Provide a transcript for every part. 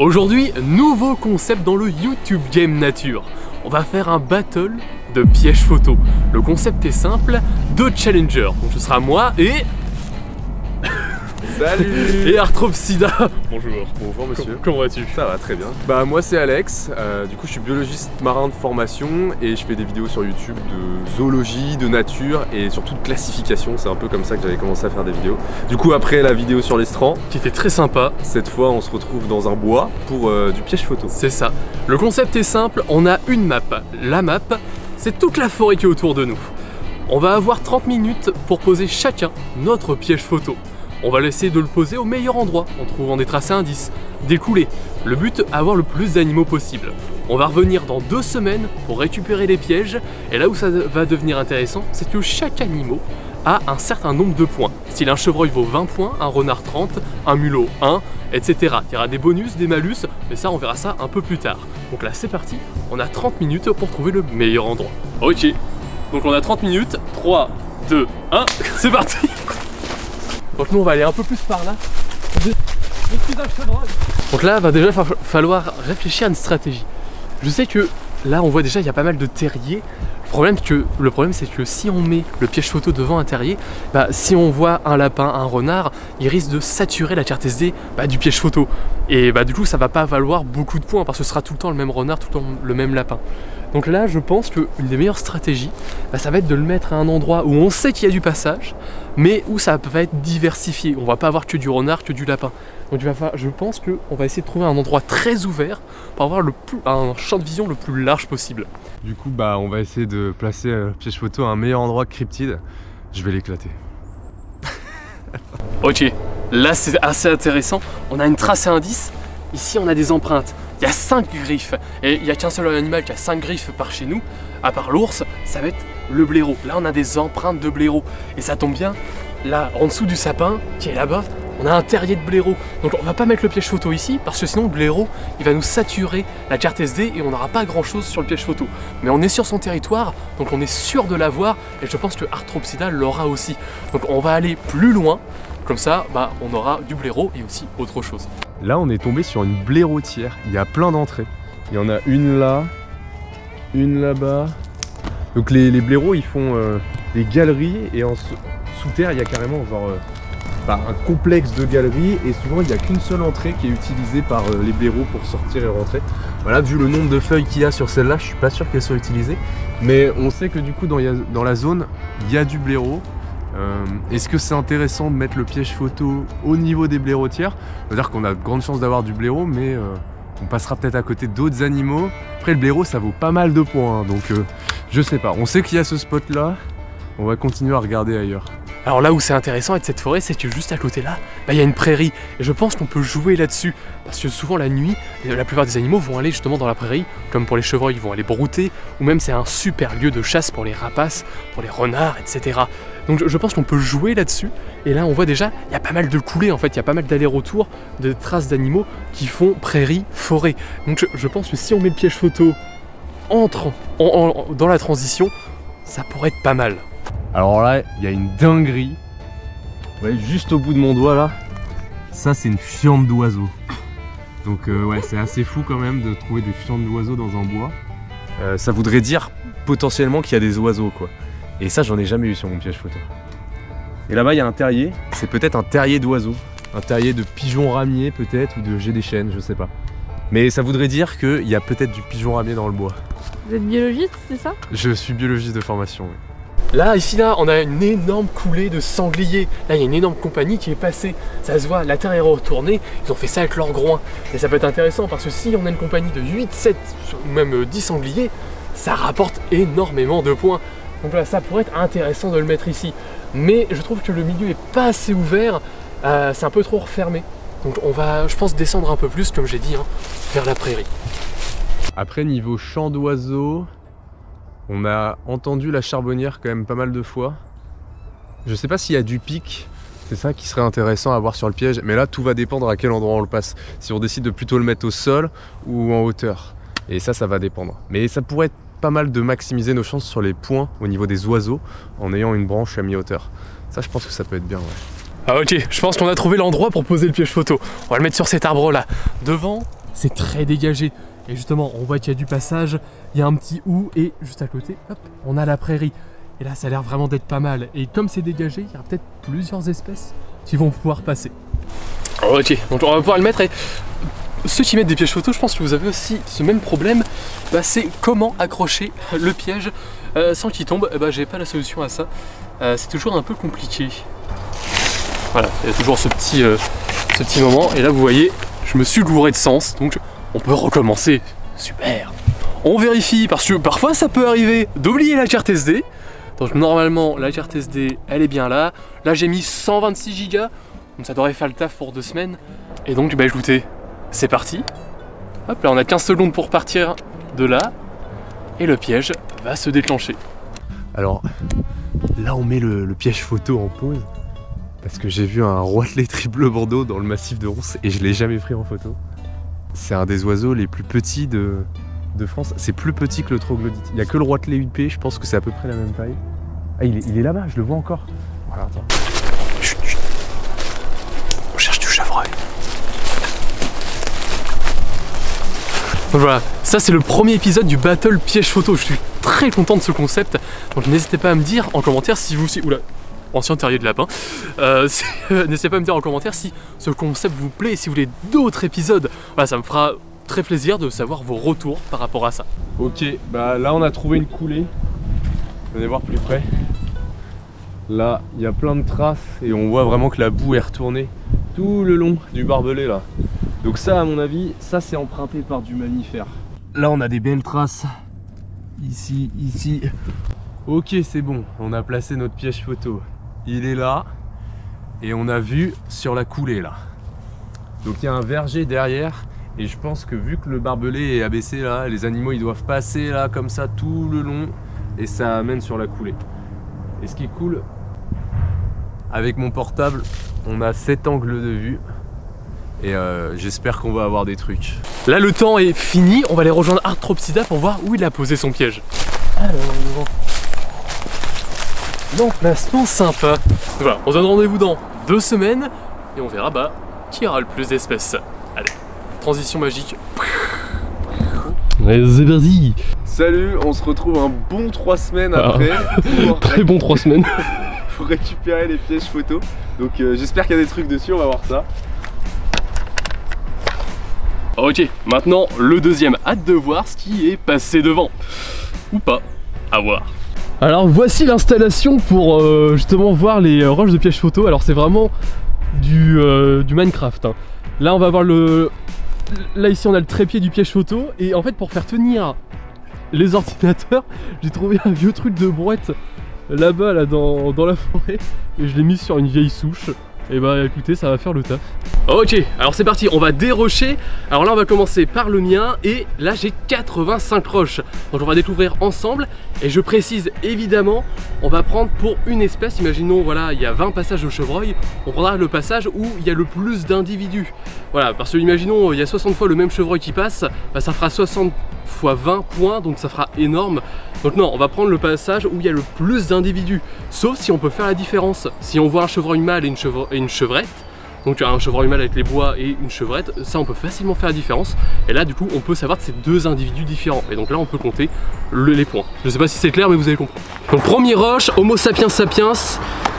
Aujourd'hui, nouveau concept dans le YouTube Game Nature. On va faire un battle de pièges photo. Le concept est simple, 2 challengers. Donc ce sera moi et... Salut. Et Arthropsida. Bonjour. Bonjour monsieur. Comment vas-tu? Ça va très bien. Bah moi c'est Alex, du coup je suis biologiste marin de formation et je fais des vidéos sur YouTube de zoologie, de nature et surtout de classification. C'est un peu comme ça que j'avais commencé à faire des vidéos. Du coup après la vidéo sur l'estran, Qui était très sympa. cette fois on se retrouve dans un bois pour du piège photo. C'est ça. Le concept est simple, on a une map. La map, c'est toute la forêt qui est autour de nous. On va avoir 30 minutes pour poser chacun notre piège photo. On va essayer de le poser au meilleur endroit, en trouvant des tracés indices, des coulées. Le but, avoir le plus d'animaux possible. On va revenir dans 2 semaines pour récupérer les pièges. Et là où ça va devenir intéressant, c'est que chaque animal a un certain nombre de points. Si un chevreuil vaut 20 points, un renard 30, un mulot 1, etc. Il y aura des bonus, des malus, mais ça on verra ça un peu plus tard. Donc là c'est parti, on a 30 minutes pour trouver le meilleur endroit. Ok, donc on a 30 minutes, 3, 2, 1, c'est parti. Donc nous on va aller un peu plus par là. Donc là va déjà falloir réfléchir à une stratégie. Je sais que là on voit déjà il y a pas mal de terriers. Le problème c'est que si on met le piège photo devant un terrier, bah, si on voit un lapin, un renard, il risque de saturer la carte SD du piège photo. Et bah, du coup ça va pas valoir beaucoup de points parce que ce sera tout le temps le même renard, tout le temps le même lapin. Donc là je pense qu'une des meilleures stratégies, ça va être de le mettre à un endroit où on sait qu'il y a du passage, mais où ça va être diversifié. On va pas avoir que du renard, que du lapin. Donc je pense qu'on va essayer de trouver un endroit très ouvert pour avoir un champ de vision le plus large possible. Du coup bah on va essayer de placer le piège photo à un meilleur endroit que Cryptid. Je vais l'éclater. Ok, là c'est assez intéressant. On a une trace et indice. Ici on a des empreintes. Il y a 5 griffes. Et il n'y a qu'un seul animal qui a 5 griffes par chez nous. À part l'ours, ça va être le blaireau. Là on a des empreintes de blaireau. Et ça tombe bien, là en dessous du sapin qui est là-bas, on a un terrier de blaireau. Donc on va pas mettre le piège photo ici parce que sinon le blaireau il va nous saturer la carte SD et on n'aura pas grand chose sur le piège photo. Mais on est sur son territoire, donc on est sûr de l'avoir et je pense que Arthropsida l'aura aussi. Donc on va aller plus loin, comme ça on aura du blaireau et aussi autre chose. Là on est tombé sur une blaireautière, il y a plein d'entrées. Il y en a une là, une là-bas. Donc les blaireaux ils font des galeries et sous terre il y a carrément genre un complexe de galeries et souvent il n'y a qu'une seule entrée qui est utilisée par les blaireaux pour sortir et rentrer. Voilà, vu le nombre de feuilles qu'il y a sur celle-là, je suis pas sûr qu'elles soient utilisées. Mais on sait que du coup dans la zone il y a du blaireau. Est-ce que c'est intéressant de mettre le piège photo au niveau des blaireautières? C'est-à-dire qu'on a de grandes chances d'avoir du blaireau, mais on passera peut-être à côté d'autres animaux. Après le blaireau ça vaut pas mal de points, hein, donc je sais pas. On sait qu'il y a ce spot là, on va continuer à regarder ailleurs. Alors là où c'est intéressant avec cette forêt, c'est que juste à côté là, il y a une prairie. Et je pense qu'on peut jouer là-dessus. Parce que souvent la nuit, la plupart des animaux vont aller justement dans la prairie. Comme pour les chevreuils, ils vont aller brouter. Ou même c'est un super lieu de chasse pour les rapaces, pour les renards, etc. Donc je pense qu'on peut jouer là-dessus. Et là on voit déjà, il y a pas mal de coulées en fait. Il y a pas mal d'allers-retours, de traces d'animaux qui font prairie, forêt. Donc je pense que si on met le piège photo dans la transition, ça pourrait être pas mal. Alors là, il y a une dinguerie. Ouais, juste au bout de mon doigt là, ça c'est une fiente d'oiseau. Donc ouais, c'est assez fou quand même de trouver des fientes d'oiseaux dans un bois. Ça voudrait dire potentiellement qu'il y a des oiseaux quoi. Et ça j'en ai jamais eu sur mon piège photo. Et là-bas il y a un terrier, c'est peut-être un terrier d'oiseaux. Un terrier de pigeon ramier peut-être ou de jet des chênes, je sais pas. Mais ça voudrait dire qu'il y a peut-être du pigeon ramier dans le bois. Vous êtes biologiste, c'est ça? Je suis biologiste de formation, oui. Là, ici, on a une énorme coulée de sangliers. Là, il y a une énorme compagnie qui est passée. Ça se voit, la terre est retournée. Ils ont fait ça avec leurs groins. Et ça peut être intéressant parce que si on a une compagnie de 8, 7 ou même 10 sangliers, ça rapporte énormément de points. Donc là, ça pourrait être intéressant de le mettre ici. Mais je trouve que le milieu est pas assez ouvert. C'est un peu trop refermé. Donc on va, je pense, descendre un peu plus, comme j'ai dit, vers la prairie. Après, niveau chant d'oiseaux, on a entendu la charbonnière quand même pas mal de fois. Je sais pas s'il y a du pic, c'est ça qui serait intéressant à voir sur le piège. Mais là, tout va dépendre à quel endroit on le passe. Si on décide de plutôt le mettre au sol ou en hauteur. Et ça va dépendre. Mais ça pourrait être pas mal de maximiser nos chances sur les points au niveau des oiseaux en ayant une branche à mi-hauteur. Ça, je pense que ça peut être bien, ouais. Ah ok, je pense qu'on a trouvé l'endroit pour poser le piège photo. On va le mettre sur cet arbre là. Devant, c'est très dégagé. Et justement, on voit qu'il y a du passage, il y a un petit hou et juste à côté, hop, on a la prairie. Et là, ça a l'air vraiment d'être pas mal. Et comme c'est dégagé, il y a peut-être plusieurs espèces qui vont pouvoir passer. Ok, donc on va pouvoir le mettre. Et ceux qui mettent des pièges photo, je pense que vous avez aussi ce même problème. Bah, c'est comment accrocher le piège sans qu'il tombe. Bah, j'ai pas la solution à ça. C'est toujours un peu compliqué. Voilà, il y a toujours ce petit moment. Et là, vous voyez, je me suis gouré de sens. Donc, on peut recommencer. Super. On vérifie parce que parfois, ça peut arriver d'oublier la carte SD. Donc normalement la carte SD elle est bien là. Là j'ai mis 126 Go, donc ça devrait faire le taf pour 2 semaines. Et donc bah écoutez, c'est parti. Hop là on a 15 secondes pour partir de là. Et le piège va se déclencher. Alors là on met le piège photo en pause. Parce que j'ai vu un roitelet triple bordeaux dans le massif de Ronces et je l'ai jamais pris en photo. C'est un des oiseaux les plus petits de France. C'est plus petit que le troglodyte. Il n'y a que le roitelet UP, je pense que c'est à peu près la même taille. Ah, il est là-bas, je le vois encore. Voilà, attends. Chut, chut. On cherche du chevreuil. Donc voilà, ça c'est le premier épisode du Battle Piège Photo. Je suis très content de ce concept. Donc n'hésitez pas à me dire en commentaire si vous aussi... Oula, ancien terrier de lapin. N'hésitez pas à me dire en commentaire si ce concept vous plaît et si vous voulez d'autres épisodes. Voilà, ça me fera très plaisir de savoir vos retours par rapport à ça. Ok, bah là on a trouvé une coulée. Venez voir plus près. Là, il y a plein de traces et on voit vraiment que la boue est retournée tout le long du barbelé là. Donc ça, à mon avis, ça c'est emprunté par du mammifère. Là, on a des belles traces. Ici, ici. Ok, c'est bon. On a placé notre piège photo. Il est là. Et on a vu sur la coulée là. Donc il y a un verger derrière. Et je pense que vu que le barbelé est abaissé là, les animaux ils doivent passer là comme ça tout le long. Et ça amène sur la coulée. Et ce qui est cool, avec mon portable, on a 7 angles de vue. Et j'espère qu'on va avoir des trucs. Là le temps est fini, on va aller rejoindre Arthropsida pour voir où il a posé son piège. Alors, l'emplacement sympa. Voilà, on se donne rendez-vous dans 2 semaines et on verra bah qui aura le plus d'espèces. Allez, transition magique. Allez, c'est parti. Salut, on se retrouve un bon 3 semaines après. Très bon 3 semaines. Pour récupérer les pièges photos. Donc j'espère qu'il y a des trucs dessus, on va voir ça. Ok, maintenant le deuxième, hâte de voir ce qui est passé devant. Ou pas, à voir. Alors voici l'installation pour justement voir les roches de pièges photo. Alors c'est vraiment du Minecraft. Hein. Là on va voir le... Là ici on a le trépied du piège photo. Et en fait pour faire tenir les ordinateurs, j'ai trouvé un vieux truc de brouette là-bas là, dans la forêt. Et je l'ai mis sur une vieille souche. Et bah écoutez, ça va faire le taf. Ok, alors c'est parti, on va dérocher. Alors là on va commencer par le mien et là j'ai 85 roches. Donc on va découvrir ensemble et je précise évidemment, on va prendre pour une espèce. Imaginons voilà, il y a 20 passages de chevreuil, on prendra le passage où il y a le plus d'individus. Voilà, parce que imaginons il y a 60 fois le même chevreuil qui passe, bah, ça fera 60 fois 20 points, donc ça fera énorme. Donc non, on va prendre le passage où il y a le plus d'individus. Sauf si on peut faire la différence. Si on voit un chevreuil mâle et une chevrette, donc un chevreuil mâle avec les bois et une chevrette, ça on peut facilement faire la différence. Et là du coup on peut savoir que c'est 2 individus différents. Et donc là on peut compter les points. Je sais pas si c'est clair mais vous avez compris. Donc premier roche, Homo sapiens sapiens.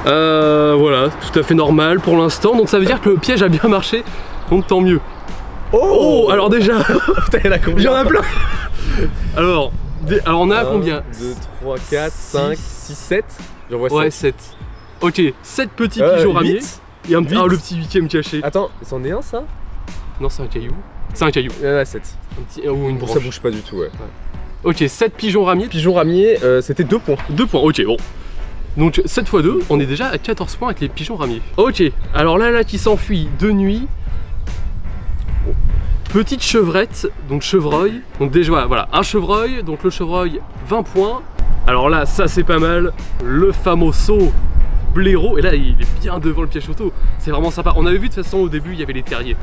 Voilà, tout à fait normal pour l'instant. Donc ça veut dire que le piège a bien marché. Donc tant mieux. Oh, alors déjà, putain, il y en a combien? Il y en a plein. Alors on a combien? 2, 3, 4, 5, 6, 7. J'en vois 7. Ouais, 7. Ok, 7 petits pigeons ramiers. Et un petit, le petit 8ème caché. Attends, c'en est un ça? Non, c'est un caillou. C'est un caillou. Il y en a 7. Un petit, ou une branche. Ça bouge pas du tout, ouais. Ok, 7 pigeons ramiers. Pigeons ramiers, c'était 2 points. 2 points, ok, bon. Donc 7 x 2, on est déjà à 14 points avec les pigeons ramiers. Ok, alors là qui s'enfuit de nuit. Petite chevrette, donc chevreuil. Donc déjà voilà, un chevreuil, donc le chevreuil 20 points. Alors là, ça c'est pas mal. Le famoso blaireau, et là il est bien devant le piège photo. C'est vraiment sympa. On avait vu de toute façon au début, il y avait les terriers.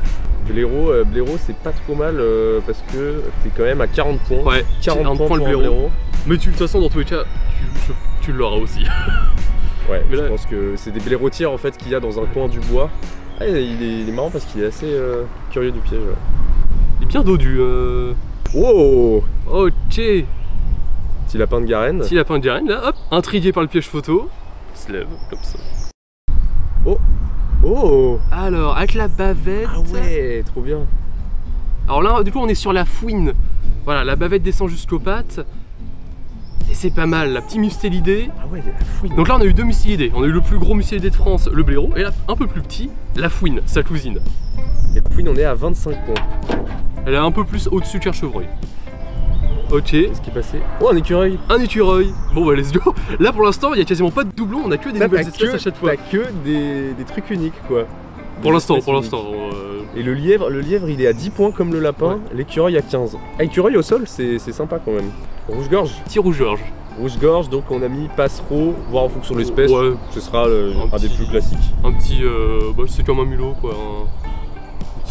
Blaireau c'est pas trop mal parce que t'es quand même à 40 points. Ouais, 40 points le blaireau. Mais de toute façon, dans tous les cas, tu l'auras aussi. Ouais, mais là, je pense que c'est des blaireautières en fait qu'il y a dans un coin du bois. Ah, il est marrant parce qu'il est assez curieux du piège. Il est bien dodu. Oh, Ok. petit lapin de Garenne. Petit lapin de Garenne, là, hop, intrigué par le piège photo. Il se lève, comme ça. Oh. Alors, avec la bavette. Ah ouais, trop bien. Alors là, du coup, on est sur la fouine. Voilà, la bavette descend jusqu'aux pattes. Et c'est pas mal, la petite mustélidée. Ah ouais, la fouine. Donc là, on a eu 2 mustélidés. On a eu le plus gros mustélidé de France, le blaireau, et là, un peu plus petit, la fouine, sa cousine. Et la fouine, on est à 25 points. Elle est un peu plus au-dessus qu'un chevreuil. Ok. Qu'est-ce qui est passé? Oh, un écureuil. Un écureuil. Bon bah let's go. Là pour l'instant il y a quasiment pas de doublons, on a que des nouvelles espèces à chaque fois. T'as que des trucs uniques quoi. Pour l'instant, Des espèces uniques. Et le lièvre il est à 10 points comme le lapin, ouais. L'écureuil à 15. Ah, écureuil au sol c'est sympa quand même. Rouge-gorge. Petit rouge-gorge. Rouge-gorge, donc on a mis passereau, voire en fonction de l'espèce, ouais. Ce sera un des plus classiques. Un petit, bah, c'est comme un mulot quoi.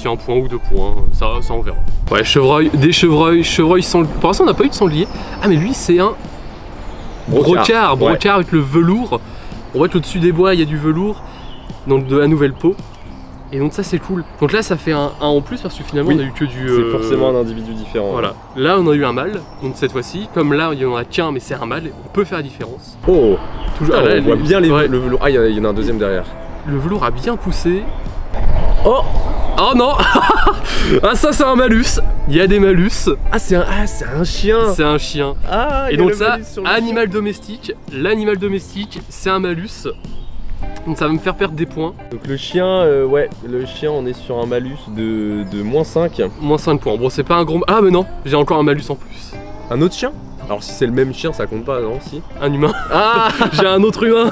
Un point ou 2 points, ça on verra. Ouais, chevreuil, des chevreuils sans... Pour l'instant on n'a pas eu de sanglier. Ah mais lui c'est un brocard ouais. Avec le velours. On voit qu'au-dessus des bois il y a du velours, donc de la nouvelle peau. Et donc ça c'est cool. Donc là ça fait un en plus parce que finalement on a eu que du... C'est forcément un individu différent. Voilà. Ouais. Là on a eu un mâle, donc cette fois-ci, comme là il y en a qu'un mais c'est un mâle, on peut faire la différence. Oh. Toujours. Ah, là, on voit bien le velours. Ah il y en a un deuxième derrière. Le velours a bien poussé. Oh. Oh non. Ah ça c'est un malus. Il y a des malus. Ah c'est un chien. C'est un chien. Ah, et donc ça, animal domestique. L'animal domestique, c'est un malus. Donc ça va me faire perdre des points. Donc le chien, ouais, le chien on est sur un malus de moins 5. Moins 5 points. Bon c'est pas un gros... Ah mais non, j'ai encore un malus en plus. Un autre chien? Alors si c'est le même chien ça compte pas non si? Un humain. Ah. J'ai un autre humain.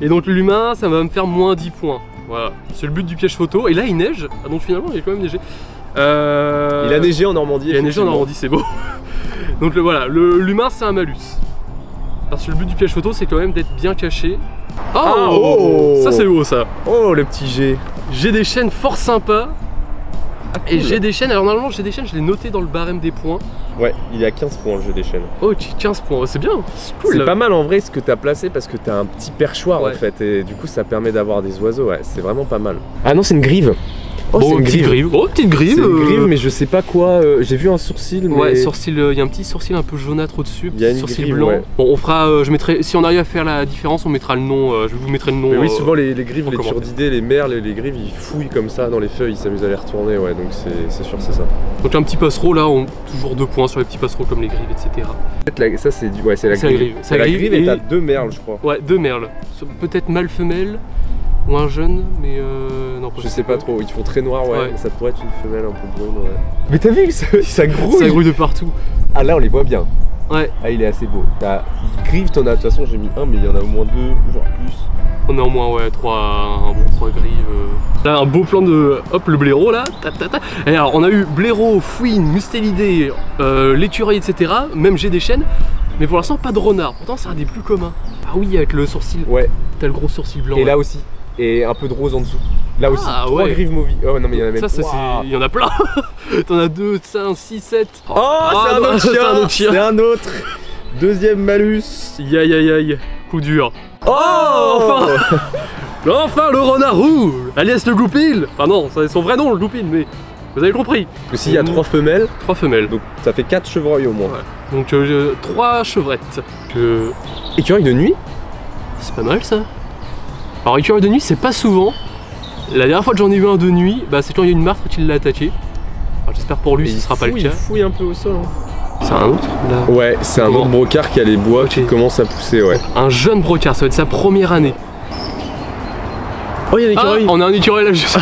Et donc l'humain ça va me faire moins 10 points. Voilà, c'est le but du piège photo. Et là il neige, ah, donc finalement il a quand même neigé. Il a neigé en Normandie. Il a neigé en Normandie, c'est beau. Donc voilà, l'humain c'est un malus. Parce que le but du piège photo c'est quand même d'être bien caché. Oh, ah, oh. Ça c'est beau ça. Oh le petit G. J'ai des chaînes fort sympas. Ah, cool. Et j'ai des chaînes, alors normalement j'ai des chaînes, je l'ai noté dans le barème des points. Ouais, il est à 15 points le jeu des chaînes. Oh, 15 points, c'est bien, c'est cool. C'est pas mal en vrai ce que t'as placé parce que t'as un petit perchoir en fait. Et du coup ça permet d'avoir des oiseaux, ouais, c'est vraiment pas mal. Ah non, c'est une grive. Oh, c'est une grive. Oh, petite grive. C'est une grive, mais je sais pas quoi. J'ai vu un sourcil. Mais... Ouais, sourcil. Il y a un petit sourcil un peu jaunâtre au-dessus. Il y a une sourcil grive, blanc. Ouais. Bon, on fera. Je mettrai. Si on arrive à faire la différence, on mettra le nom. Je vous mettrai le nom. Mais oui, souvent les grives, les turdidés, les merles, les grives, ils fouillent comme ça dans les feuilles, ils s'amusent à les retourner. Ouais, donc c'est sûr, c'est ça. Donc un petit passereau là, toujours 2 points sur les petits passereaux comme les grives, etc. Ça c'est du. Ouais, c'est la grive. C'est la grive et t'as 2 merles, je crois. Ouais, 2 merles. Peut-être mâle femelle. Ou un jeune, mais non. Je sais pas trop, ils font très noir, ouais. Ça pourrait être une femelle un peu brune, ouais. Mais t'as vu que ça grouille? Ça grouille de partout. Ah là, on les voit bien. Ouais. Ah, il est assez beau. T'as grive, t'en as, de toute façon, j'ai mis 1, mais il y en a au moins 2, genre plus. On a au moins, ouais, 3 grives. Là, un beau plan de. Hop, le blaireau là. Et alors, on a eu blaireau, fouine, mustélidé, l'écureuil, etc. Même j'ai des chaînes. Mais pour l'instant, pas de renard. Pourtant, c'est un des plus communs. Ah oui, avec le sourcil. Ouais. T'as le gros sourcil blanc. Et là aussi. Et un peu de rose en dessous. Là aussi, 3 grives mauvies. Oh non mais il y en a même. Ça, il y en a plein. T'en as 2, 5, 6, 7. Oh, c'est un autre chien. C'est un autre. Deuxième malus. Aïe. Coup dur. Oh, enfin le renard roux, alias le goupil. Enfin non, c'est son vrai nom le goupil, mais vous avez compris. Aussi il y a 3 femelles. 3 femelles. Donc ça fait 4 chevreuils au moins. Ouais. Donc 3 chevrettes. Écureuil de nuit. C'est pas mal ça. Alors écureuil de nuit c'est pas souvent. La dernière fois que j'en ai eu un de nuit, bah, c'est quand il y a une martre qui l'a attaqué. J'espère pour lui ce sera pas le cas. Il fouille un peu au sol. Hein. C'est un autre là. Ouais, c'est un autre brocard qui a les bois qui commence à pousser, ouais. Un jeune brocard, ça va être sa première année. Oh, il y a un écureuil. On a un écureuil là juste.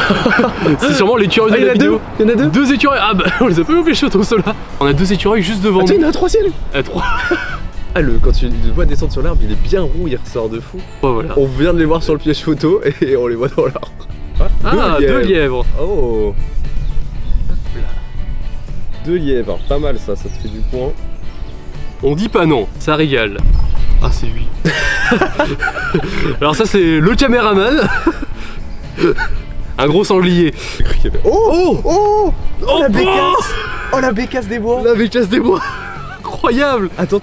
C'est sûrement l'écureuil de la vidéo. Il y en a 2. 2 écureuils. Ah bah on les a pas oubliés ceux là. On a 2 écureuils juste devant nous. Il y en a un 3e. 3. Ah, quand tu le vois descendre sur l'arbre, il est bien roux, il ressort de fou. Oh, voilà. On vient de les voir sur le piège photo et on les voit dans l'arbre. Ah, 2 lièvres. Oh. 2 lièvres, pas mal ça te fait du point. On dit pas non, ça régale. Ah c'est lui. Alors ça c'est le caméraman. Un gros sanglier. Oh la bécasse. Oh la bécasse des bois. La bécasse des bois. Incroyable. Attends,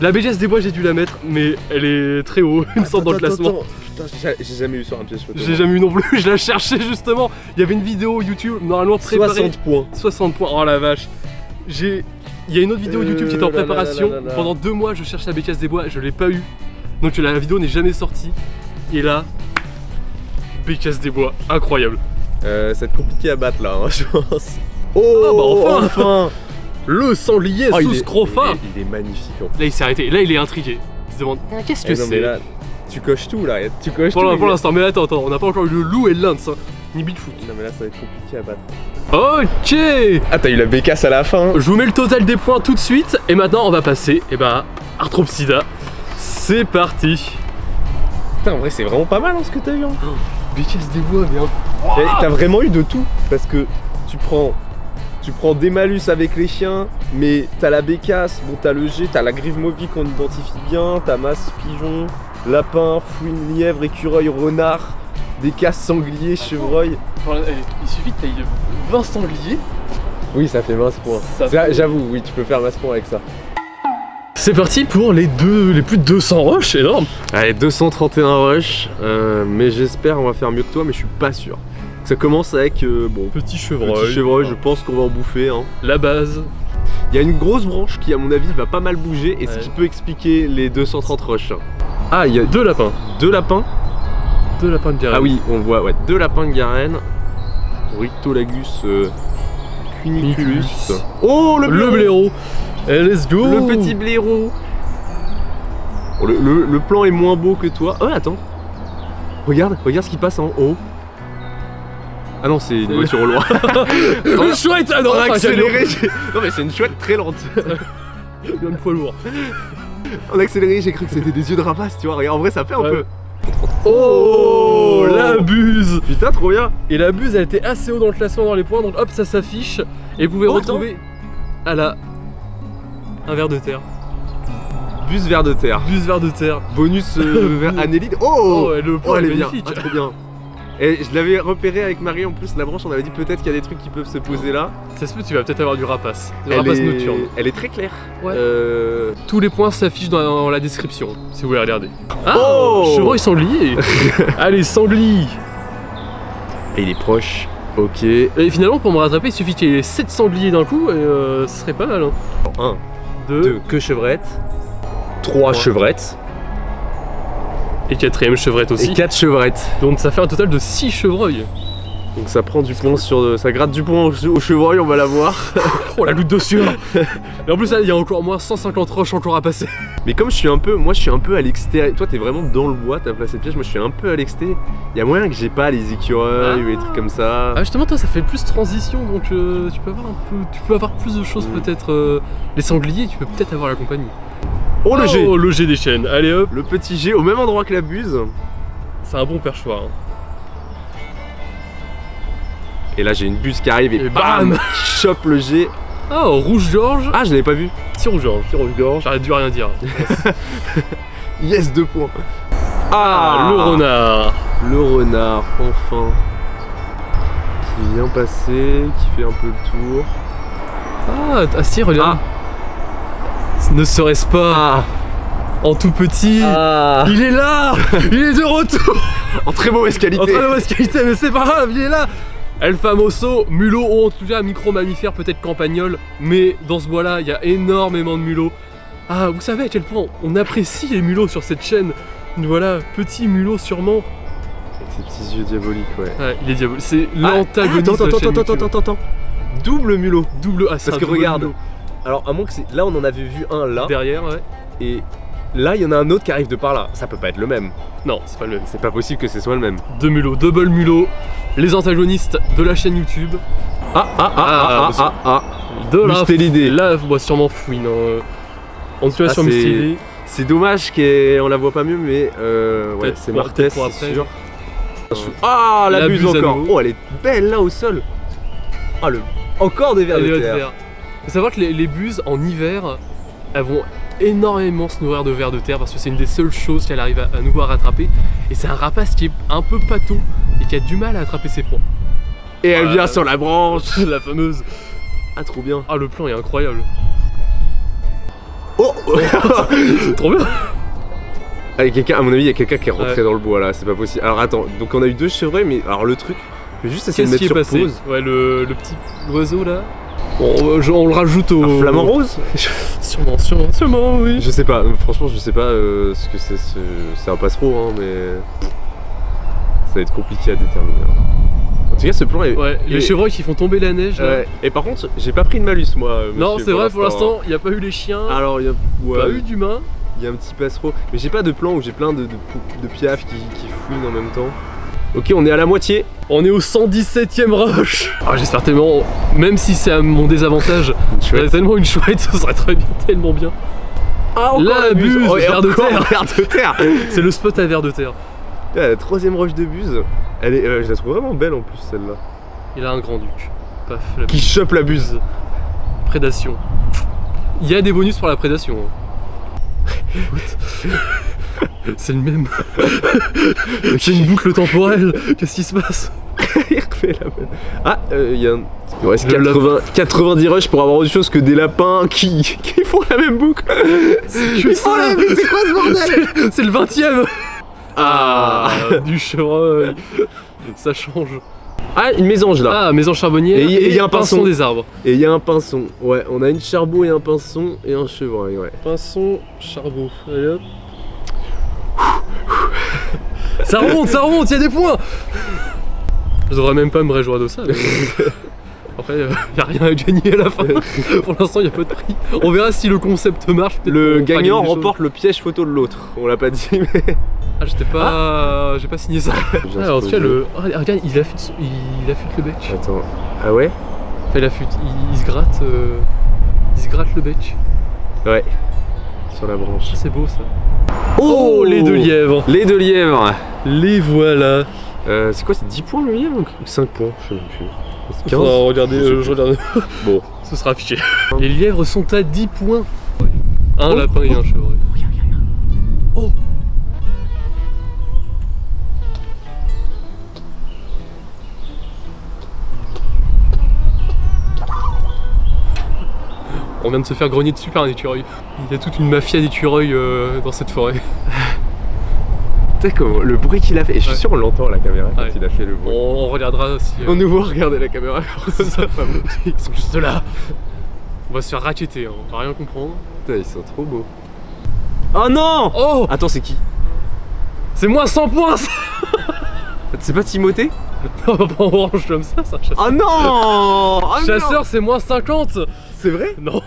La bécasse des bois j'ai dû la mettre, mais elle est très haut, il me semble dans le classement. Putain, j'ai jamais eu sur un piège photo. J'ai jamais eu non plus, je la cherchais justement. Il y avait une vidéo YouTube normalement préparée. 60 points. 60 points, oh la vache. Il y a une autre vidéo YouTube qui était en préparation. Pendant 2 mois, je cherche la bécasse des bois, je l'ai pas eu. Donc la vidéo n'est jamais sortie. Et là, bécasse des bois, incroyable. Ça va être compliqué à battre là, hein, je pense. Oh, bah enfin. Le sanglier sous scrofa. Il est magnifique. Là, il s'est arrêté. Là, il est intrigué. Il se demande qu'est-ce que c'est. Tu coches tout là. Tu coches tout. Pour l'instant, mais attends, on n'a pas encore eu le loup et le lynx, hein, ni Bigfoot. Non, mais là, ça va être compliqué à battre. Ok. Ah, t'as eu la bécasse à la fin. Je vous mets le total des points tout de suite. Et maintenant, on va passer à Arthropsida. C'est parti. Putain, en vrai, c'est vraiment pas mal hein, ce que t'as eu. Hein. Bécasse des bois, bien. T'as vraiment eu de tout. Parce que tu prends des malus avec les chiens, mais t'as la bécasse, bon t'as le G, t'as la grive mobile qu'on identifie bien, t'as masse, pigeon, lapin, fouine, lièvre, écureuil, renard, des casses, sangliers, chevreuil. Il suffit que t'ailles 20 sangliers. Oui, ça fait 20 points. J'avoue, oui, tu peux faire 20 points avec ça. C'est parti pour les plus de 200 rushs, énorme. Allez, 231 rushs, mais j'espère on va faire mieux que toi, mais je suis pas sûr. Ça commence avec petit chevreuil. Petit chevreuil, je pense qu'on va en bouffer. Hein. La base. Il y a une grosse branche qui, à mon avis, va pas mal bouger et ce qui peut expliquer les 230 rushs. Ah, il y a 2 lapins. 2 lapins. 2 lapins de Garenne. Ah oui, on voit, ouais, 2 lapins de Garenne. Rictolagus cuniculus. Oh, le blaireau. Et let's go. Le petit blaireau. Oh, le plan est moins beau que toi. Oh, attends. Regarde ce qui passe en haut. Ah non, c'est une voiture au loin. Une chouette. Ah non, on a accéléré. Non mais c'est une chouette très lente. Une poids lourd. On a accéléré, j'ai cru que c'était des yeux de rapace, tu vois. Regarde, en vrai ça fait un peu. Oh, la buse. Putain, trop bien. Et la buse, elle était assez haut dans le classement dans les points, donc hop, ça s'affiche. Et vous pouvez retrouver un ver de terre. Buse ver de terre. Buse ver de terre. Bonus vers Annelide. Oh, le point elle est magnifique. bien. Ah, trop bien. Et je l'avais repéré avec Marie en plus, la branche, on avait dit peut-être qu'il y a des trucs qui peuvent se poser là. Ça se peut, tu vas peut-être avoir du rapace. Du rapace nocturne. Elle est très claire. Ouais. Tous les points s'affichent dans la description, si vous voulez regarder. Ah, chevreuil sanglier. Allez, sanglier. Et il est proche. Ok. Et finalement, pour me rattraper, il suffit qu'il y ait 7 sangliers d'un coup et ce serait pas mal. Hein. 1, 2, que chevrette. 3 chevrettes. Et 4ème chevrette aussi. Et 4 chevrettes. Donc ça fait un total de 6 chevreuils. Donc ça prend du point sur... Ça gratte du point au chevreuil, on va la voir. Oh la goutte de sueur. Et en plus là, il y a encore moins 150 roches encore à passer. Mais comme je suis un peu à l'extérieur. Toi t'es vraiment dans le bois, t'as placé le piège, moi je suis un peu à l'extérieur. Il y a moyen que j'ai pas les écureuils ou les trucs comme ça. Ah justement toi ça fait plus transition, donc tu peux avoir plus de choses peut-être. Les sangliers, tu peux peut-être avoir la compagnie. Oh le G. Oh le G des chaînes, allez hop. Le petit G au même endroit que la buse. C'est un bon perchoir. Hein. Et là j'ai une buse qui arrive et bam, chope le G. Oh, rouge-gorge. Ah, je l'avais pas vu. Petit rouge-gorge. J'aurais dû rien dire. Yes, 2 points. Ah, le renard. Le renard, enfin. Qui vient passer, qui fait un peu le tour. Ah si, regarde. Ne serait-ce pas en tout petit. Il est là. Il est de retour. En très mauvaise qualité. En très mauvaise qualité, mais c'est pas grave, il est là. El Famoso, mulot ou en tout cas micro-mammifère, peut-être campagnol, mais dans ce bois-là, il y a énormément de mulots. Ah, vous savez à quel point on apprécie les mulots sur cette chaîne. Voilà, petit mulot sûrement. Avec ses petits yeux diaboliques, ouais. Il est diabolique, c'est l'antagoniste de la chaîne YouTube. Attends. Double mulot. Parce que regarde, mulot. Alors à moins que c'est... Là on en avait vu un là. Derrière, ouais. Et là il y en a un autre qui arrive de par là. Ça peut pas être le même. Non, c'est pas le même. C'est pas possible que ce soit le même. 2 mulots, double mulot. Les antagonistes de la chaîne YouTube. De là, l'idée. Là, on voit sûrement fouine. En tout cas sur Mystélidée. C'est dommage qu'on la voit pas mieux, mais ouais, c'est Martès, c'est sûr. Ah, la buse encore. Oh, elle est belle là au sol. Ah, encore des vers de terre. Faut savoir que les buses en hiver, elles vont énormément se nourrir de vers de terre parce que c'est une des seules choses qu'elle arrive à nous voir rattraper. Et c'est un rapace qui est un peu pâteau et qui a du mal à attraper ses proies. Et elle vient sur la branche. La fameuse. Ah, trop bien. Ah, le plan est incroyable. Oh. C'est trop bien. Allez, quelqu'un, à mon avis, il y a quelqu'un qui est rentré Ouais. dans le bois là, c'est pas possible. Alors attends, donc on a eu 2 chevreuils, mais alors le truc, je vais juste essayer de Qu'est-ce mettre qui est sur passé? pause. Ouais, le petit oiseau là. Bon, on le rajoute au. Un flamant rose? Sûrement, oui. Je sais pas, franchement, je sais pas ce que c'est. C'est un passereau, hein, mais ça va être compliqué à déterminer. En tout cas, ce plan est. Ouais, les chevreuils qui font tomber la neige là. Ouais. Et par contre, j'ai pas pris de malus moi. Non, monsieur, c'est vrai, pour l'instant, il n'y a pas eu les chiens, Alors, il y a, pas ouais, eu d'humains. il y a un petit passereau, mais j'ai pas de plan où j'ai plein de piafs qui fouinent en même temps. Ok, on est à la moitié. On est au 117ème rush. Ah, j'espère tellement, même si c'est à mon désavantage, j'aurais tellement une chouette, ça serait très bien, tellement bien. Ah, La buse, et ver de encore terre. ver de terre. C'est le spot à ver de terre. Ah, la 3ème roche de buse, elle est, je la trouve vraiment belle en plus celle-là. Il a un grand duc. Paf, la Qui chope la buse. Prédation. Il y a des bonus pour la prédation. Hein. C'est le même. C'est une boucle temporelle. Qu'est-ce qui se passe? Il refait la même. Ah, il y a un... Il reste Le 90 rushs pour avoir autre chose que des lapins qui font la même boucle. Que ça. C'est quoi ce bordel? C'est le 20ème. Ah. Du chevreuil. Ça change. Ah, une mésange là. Ah, maison charbonnière Et il y a un pinson. des arbres. Et il y a un pinson. Ouais, on a une charbon et un pinson et un chevreuil, ouais. Pinson, charbon. Allez hop. Ça remonte, il y a des points. Je devrais même pas me réjouir de ça. Mais... Après, y a rien à gagner à la fin. Pour l'instant, il y a pas de prix. On verra si le concept marche. Peut-être Le qu'on fera gagnant gagner des remporte le piège photo de l'autre. On l'a pas dit, mais. choses. Ah, j'étais pas. J'ai pas signé ça. Ah, en tout cas, le. Oh, regarde, il affûte le betch. Attends. Ah ouais? Enfin, il affûte. Il se gratte. Il se gratte le betch. Ouais. Sur la branche. C'est beau ça. Oh, les 2 lièvres. Les 2 lièvres. Les voilà. C'est quoi, c'est 10 points le lièvre ou 5 points? Je sais même plus. C'est 15. Faudra regarder, je regarde. Bon. Ce sera affiché. Les lièvres sont à 10 points. Un lapin et un chevreuil. Oh. On vient de se faire grogner dessus par un écureuil. Il y a toute une mafia d'écureuils dans cette forêt. Tu sais comment le bruit qu'il a fait, et je suis Ouais. sûr on l'entend à la caméra quand Ouais. il a fait le bruit. On regardera si. On nous voit regarder la caméra. Ils sont juste là. On va se faire raqueter, hein. On va rien comprendre. Putain, ils sont trop beaux. Oh non! Oh, Attends, c'est qui? c'est moins 100 points ça. C'est pas Timothée? On va pas en orange comme ça, c'est un chasseur. Oh non! Oh non! Chasseur, c'est moins 50. C'est vrai? Non.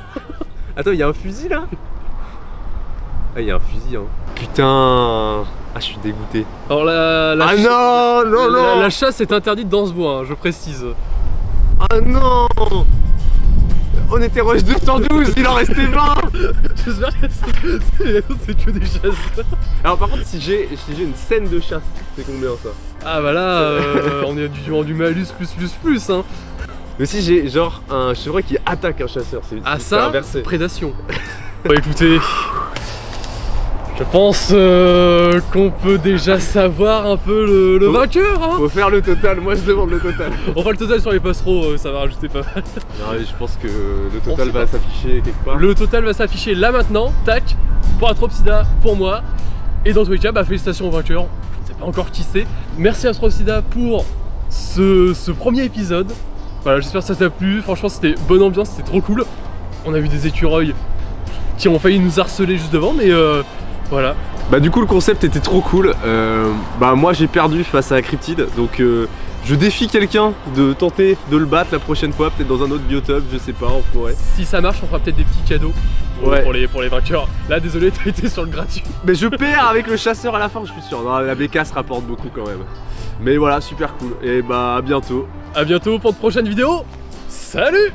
Attends, il y a un fusil là? Ah, il y a un fusil, hein. Putain! Ah, je suis dégoûté. Alors la Ah non! Non, non! la chasse est interdite dans ce bois, hein, je précise. Ah non! On était rush 212, il en restait 20! J'espère que c'est que des chasseurs. Alors par contre, si j'ai une scène de chasse, c'est combien ça? Ah bah là, on est du malus plus hein. Mais si j'ai genre un chevreuil qui attaque un chasseur, c'est Ah c'est ça, inversé. prédation. Bah écoutez, je pense qu'on peut déjà savoir un peu le vainqueur hein. Faut faire le total, moi je demande le total. On fera le total sur les passereaux, ça va rajouter pas mal. Non, je pense que le On total sait va pas. s'afficher quelque part. Le total va s'afficher là maintenant, tac, pour Atropsida, pour moi. Et dans tous les cas, bah félicitations au vainqueur, je ne sais pas encore qui c'est. Merci Atropsida pour ce premier épisode. Voilà, j'espère que ça t'a plu, franchement c'était bonne ambiance, c'était trop cool. On a vu des écureuils qui ont failli nous harceler juste devant, mais voilà. Bah du coup le concept était trop cool. Bah moi j'ai perdu face à Cryptid, donc je défie quelqu'un de tenter de le battre la prochaine fois, peut-être dans un autre biotope, je sais pas, en forêt. Si ça marche, on fera peut-être des petits cadeaux Ouais. pour les vainqueurs. Là, désolé, t'as été sur le gratuit. Mais je perds avec le chasseur à la fin, je suis sûr. Non, la BK se rapporte beaucoup quand même. Mais voilà, super cool. Et bah à bientôt. A bientôt pour de prochaines vidéos. Salut!